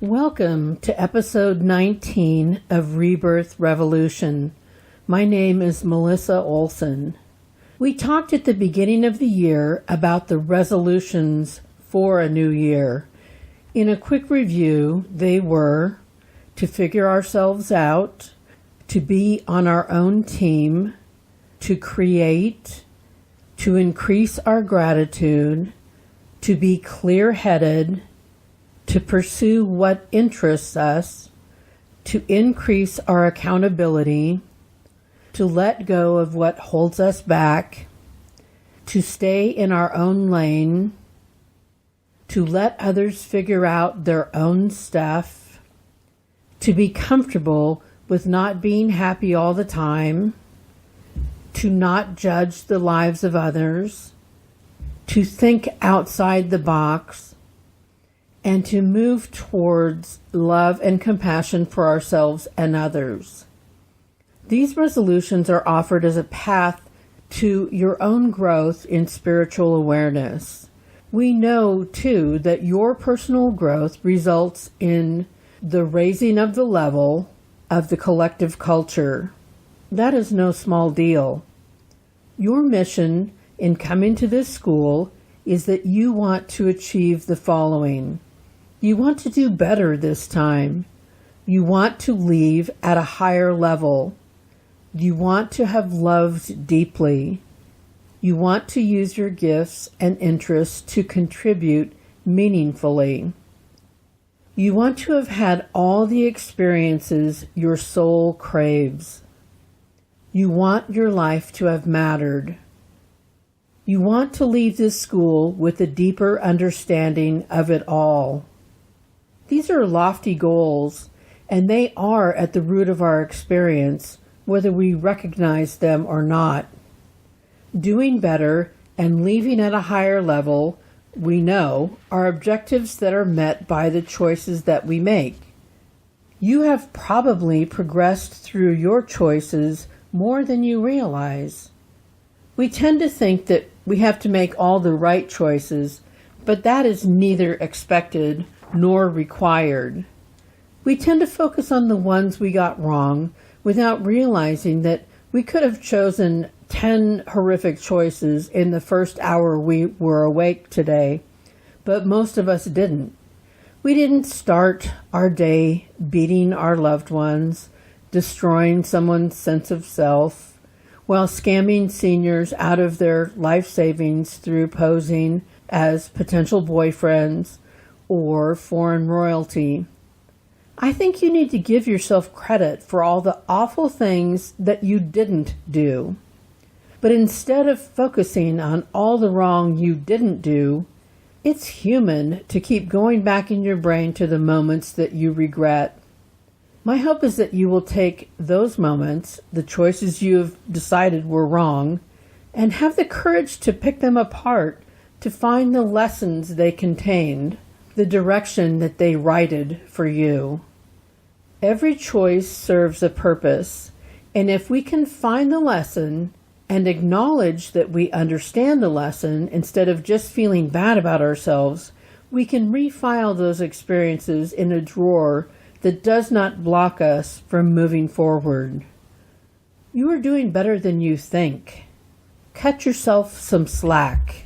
Welcome to episode 19 of Rebirth Revolution. My name is Melissa Olson. We talked at the beginning of the year about the resolutions for a new year. In a quick review, they were to figure ourselves out, to be on our own team, to create, to increase our gratitude, to be clear-headed, to pursue what interests us, to increase our accountability, to let go of what holds us back, to stay in our own lane, to let others figure out their own stuff, to be comfortable with not being happy all the time, to not judge the lives of others, to think outside the box, and to move towards love and compassion for ourselves and others. These resolutions are offered as a path to your own growth in spiritual awareness. We know, too, that your personal growth results in the raising of the level of the collective culture. That is no small deal. Your mission in coming to this school is that you want to achieve the following. You want to do better this time. You want to leave at a higher level. You want to have loved deeply. You want to use your gifts and interests to contribute meaningfully. You want to have had all the experiences your soul craves. You want your life to have mattered. You want to leave this school with a deeper understanding of it all. These are lofty goals, and they are at the root of our experience, whether we recognize them or not. Doing better and leaving at a higher level, we know, are objectives that are met by the choices that we make. You have probably progressed through your choices more than you realize. We tend to think that we have to make all the right choices, but that is neither expected nor required. We tend to focus on the ones we got wrong without realizing that we could have chosen 10 horrific choices in the first hour we were awake today, but most of us didn't. We didn't start our day beating our loved ones, destroying someone's sense of self, while scamming seniors out of their life savings through posing as potential boyfriends or foreign royalty. I think you need to give yourself credit for all the awful things that you didn't do. But instead of focusing on all the wrong you didn't do, it's human to keep going back in your brain to the moments that you regret. My hope is that you will take those moments, the choices you have decided were wrong, and have the courage to pick them apart to find the lessons they contained, the direction that they righted for you. Every choice serves a purpose, and if we can find the lesson and acknowledge that we understand the lesson instead of just feeling bad about ourselves, we can refile those experiences in a drawer that does not block us from moving forward. You are doing better than you think. Cut yourself some slack.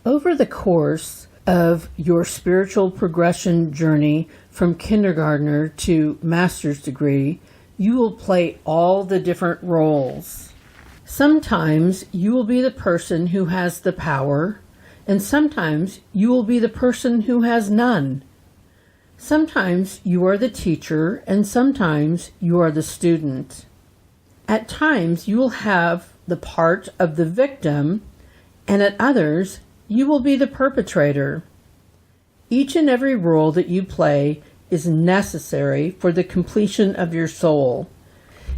Over the course of your spiritual progression journey from kindergartner to master's degree, you will play all the different roles. Sometimes you will be the person who has the power, and sometimes you will be the person who has none. Sometimes you are the teacher, and sometimes you are the student. At times you will have the part of the victim, and at others you will be the perpetrator. Each and every role that you play is necessary for the completion of your soul.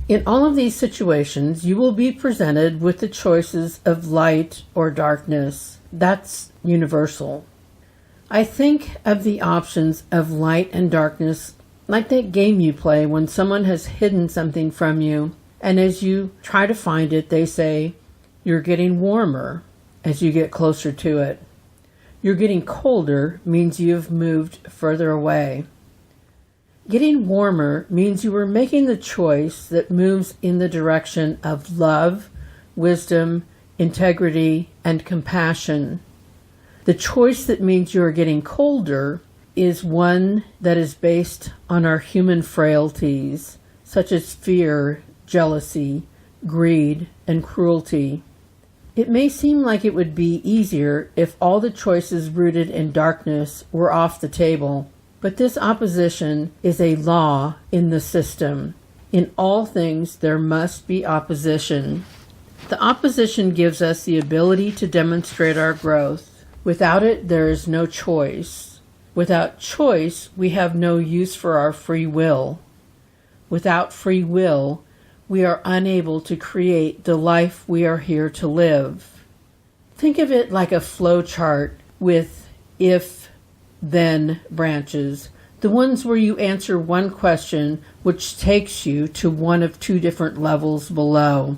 In all of these situations, you will be presented with the choices of light or darkness. That's universal. I think of the options of light and darkness like that game you play when someone has hidden something from you, and as you try to find it, they say, "You're getting warmer," as you get closer to it. "You're getting colder" means you've moved further away. Getting warmer means you are making the choice that moves in the direction of love, wisdom, integrity, and compassion. The choice that means you are getting colder is one that is based on our human frailties, such as fear, jealousy, greed, and cruelty. It may seem like it would be easier if all the choices rooted in darkness were off the table, but this opposition is a law in the system. In all things, there must be opposition. The opposition gives us the ability to demonstrate our growth. Without it, there is no choice. Without choice, we have no use for our free will. Without free will, we are unable to create the life we are here to live. Think of it like a flow chart with if-then branches, the ones where you answer one question which takes you to one of two different levels below.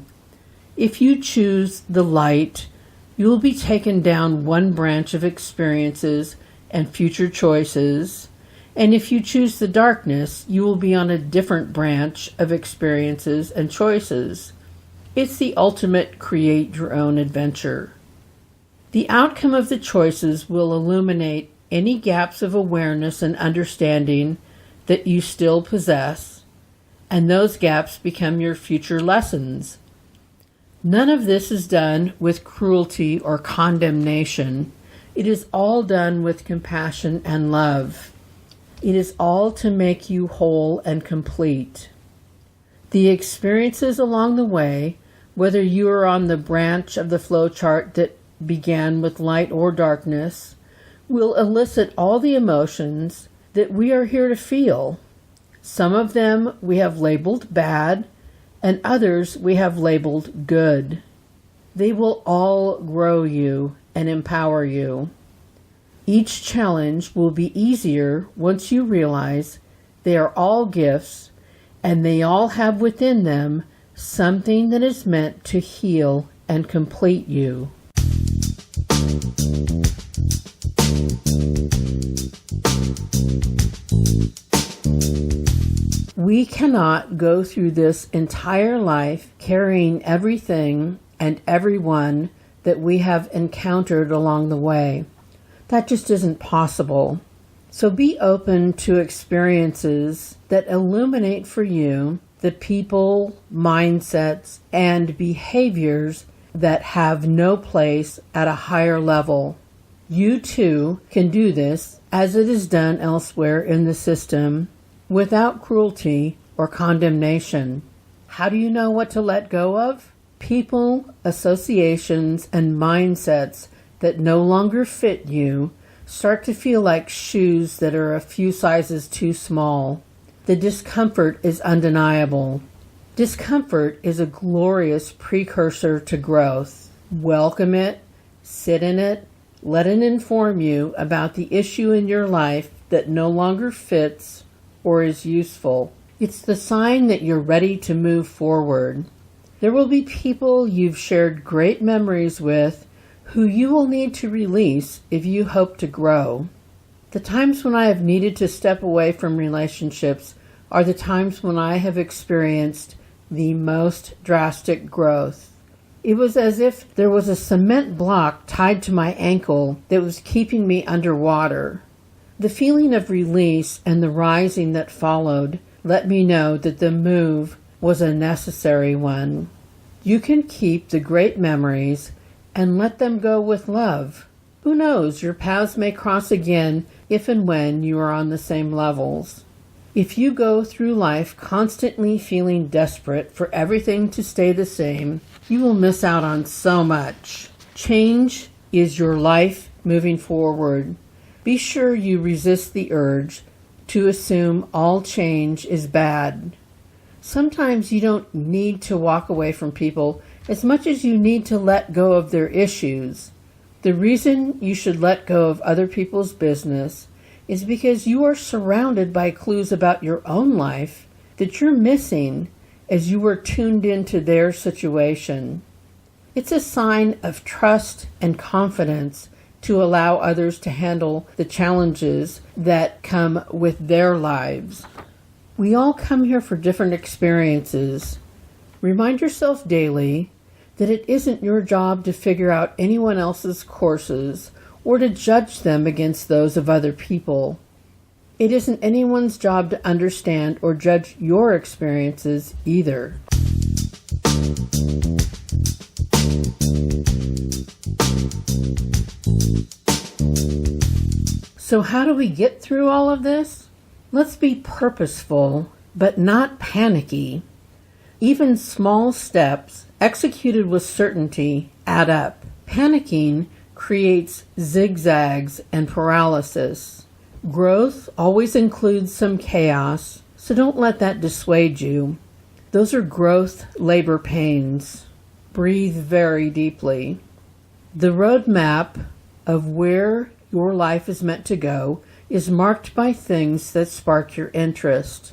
If you choose the light, you will be taken down one branch of experiences and future choices, and if you choose the darkness, you will be on a different branch of experiences and choices. It's the ultimate create your own adventure. The outcome of the choices will illuminate any gaps of awareness and understanding that you still possess, and those gaps become your future lessons. None of this is done with cruelty or condemnation. It is all done with compassion and love. It is all to make you whole and complete. The experiences along the way, whether you are on the branch of the flow chart that began with light or darkness, will elicit all the emotions that we are here to feel. Some of them we have labeled bad, and others we have labeled good. They will all grow you and empower you. Each challenge will be easier once you realize they are all gifts and they all have within them something that is meant to heal and complete you. We cannot go through this entire life carrying everything and everyone that we have encountered along the way. That just isn't possible. So be open to experiences that illuminate for you the people, mindsets, and behaviors that have no place at a higher level. You too can do this as it is done elsewhere in the system without cruelty or condemnation. How do you know what to let go of? People, associations, and mindsets that no longer fit you start to feel like shoes that are a few sizes too small. The discomfort is undeniable. Discomfort is a glorious precursor to growth. Welcome it, sit in it, let it inform you about the issue in your life that no longer fits or is useful. It's the sign that you're ready to move forward. There will be people you've shared great memories with who you will need to release if you hope to grow. The times when I have needed to step away from relationships are the times when I have experienced the most drastic growth. It was as if there was a cement block tied to my ankle that was keeping me underwater. The feeling of release and the rising that followed let me know that the move was a necessary one. You can keep the great memories and let them go with love. Who knows, your paths may cross again if and when you are on the same levels. If you go through life constantly feeling desperate for everything to stay the same, you will miss out on so much. Change is your life moving forward. Be sure you resist the urge to assume all change is bad. Sometimes you don't need to walk away from people as much as you need to let go of their issues. The reason you should let go of other people's business is because you are surrounded by clues about your own life that you're missing as you were tuned into their situation. It's a sign of trust and confidence to allow others to handle the challenges that come with their lives. We all come here for different experiences. Remind yourself daily that it isn't your job to figure out anyone else's courses or to judge them against those of other people. It isn't anyone's job to understand or judge your experiences either. So how do we get through all of this? Let's be purposeful, but not panicky. Even small steps, executed with certainty, add up. Panicking creates zigzags and paralysis. Growth always includes some chaos, so don't let that dissuade you. Those are growth labor pains. Breathe very deeply. The roadmap of where your life is meant to go is marked by things that spark your interest.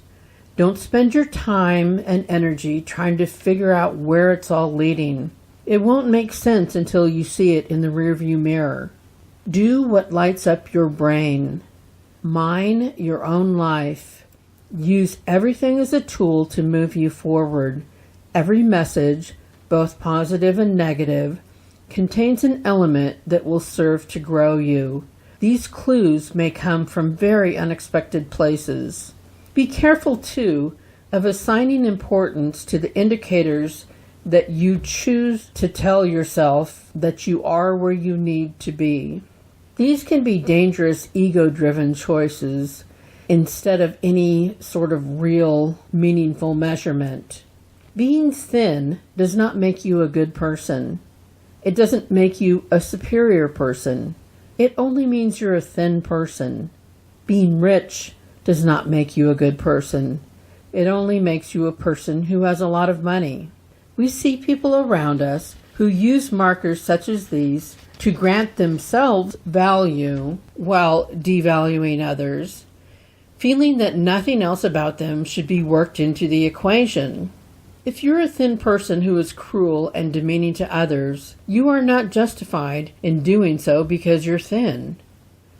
Don't spend your time and energy trying to figure out where it's all leading. It won't make sense until you see it in the rearview mirror. Do what lights up your brain. Mine your own life. Use everything as a tool to move you forward. Every message, both positive and negative, contains an element that will serve to grow you. These clues may come from very unexpected places. Be careful, too, of assigning importance to the indicators that you choose to tell yourself that you are where you need to be. These can be dangerous ego-driven choices instead of any sort of real, meaningful measurement. Being thin does not make you a good person. It doesn't make you a superior person. It only means you're a thin person. Being rich does not make you a good person. It only makes you a person who has a lot of money. We see people around us who use markers such as these to grant themselves value while devaluing others, feeling that nothing else about them should be worked into the equation. If you're a thin person who is cruel and demeaning to others, you are not justified in doing so because you're thin.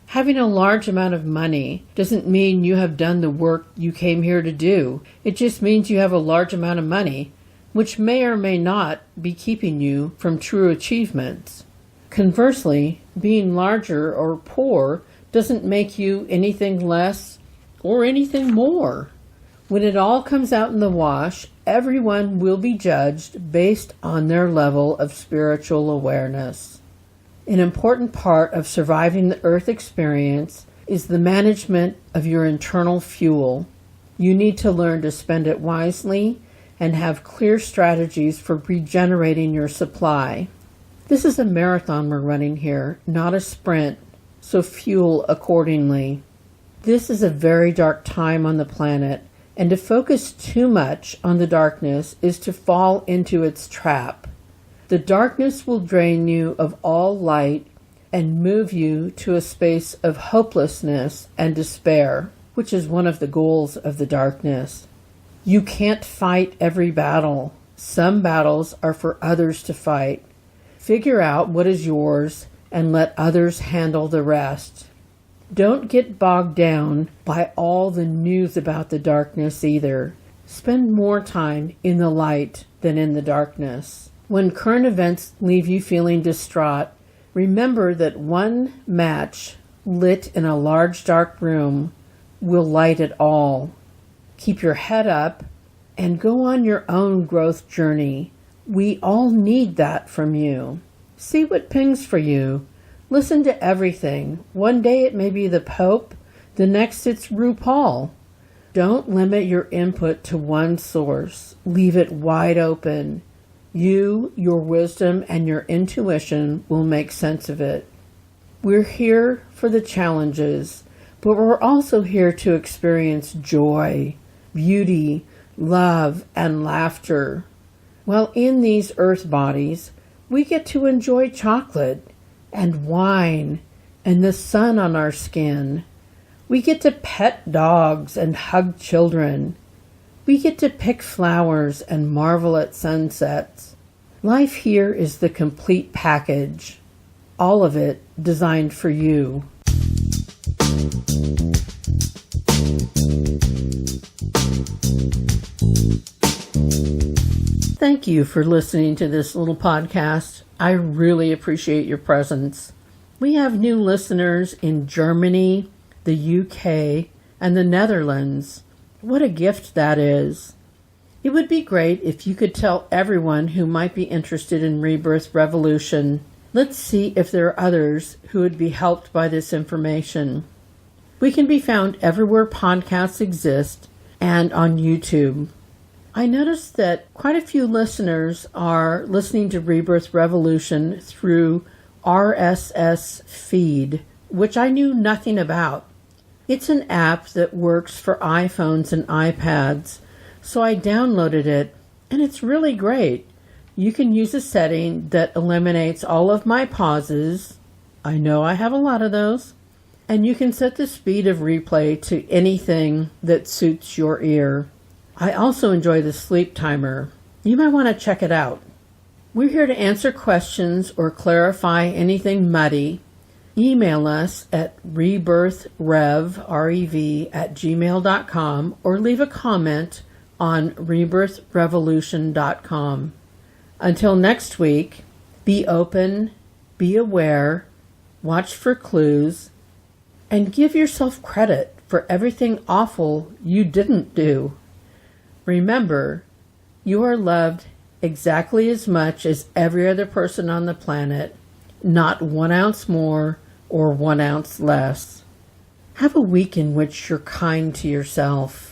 Having a large amount of money doesn't mean you have done the work you came here to do. It just means you have a large amount of money, which may or may not be keeping you from true achievements. Conversely, being larger or poor doesn't make you anything less or anything more. When it all comes out in the wash, everyone will be judged based on their level of spiritual awareness. An important part of surviving the Earth experience is the management of your internal fuel. You need to learn to spend it wisely and have clear strategies for regenerating your supply. This is a marathon we're running here, not a sprint, so fuel accordingly. This is a very dark time on the planet, and to focus too much on the darkness is to fall into its trap. The darkness will drain you of all light and move you to a space of hopelessness and despair, which is one of the goals of the darkness. You can't fight every battle. Some battles are for others to fight. Figure out what is yours and let others handle the rest. Don't get bogged down by all the news about the darkness either. Spend more time in the light than in the darkness. When current events leave you feeling distraught, remember that one match lit in a large dark room will light it all. Keep your head up and go on your own growth journey. We all need that from you. See what pings for you. Listen to everything. One day it may be the Pope, the next it's RuPaul. Don't limit your input to one source. Leave it wide open. You, your wisdom, and your intuition will make sense of it. We're here for the challenges, but we're also here to experience joy, beauty, love, and laughter. While in these earth bodies, we get to enjoy chocolate, and wine and the sun on our skin. We get to pet dogs and hug children. We get to pick flowers and marvel at sunsets. Life here is the complete package, all of it designed for you. Thank you for listening to this little podcast. I really appreciate your presence. We have new listeners in Germany, the UK, and the Netherlands. What a gift that is. It would be great if you could tell everyone who might be interested in Rebirth Revolution. Let's see if there are others who would be helped by this information. We can be found everywhere podcasts exist and on YouTube. I noticed that quite a few listeners are listening to Rebirth Revolution through RSS feed, which I knew nothing about. It's an app that works for iPhones and iPads, so I downloaded it, and it's really great. You can use a setting that eliminates all of my pauses. I know I have a lot of those. And you can set the speed of replay to anything that suits your ear. I also enjoy the sleep timer. You might want to check it out. We're here to answer questions or clarify anything muddy. Email us at rebirthrev@gmail.com or leave a comment on rebirthrevolution.com. Until next week, be open, be aware, watch for clues, and give yourself credit for everything awful you didn't do. Remember, you are loved exactly as much as every other person on the planet, not 1 ounce more or 1 ounce less. Have a week in which you're kind to yourself.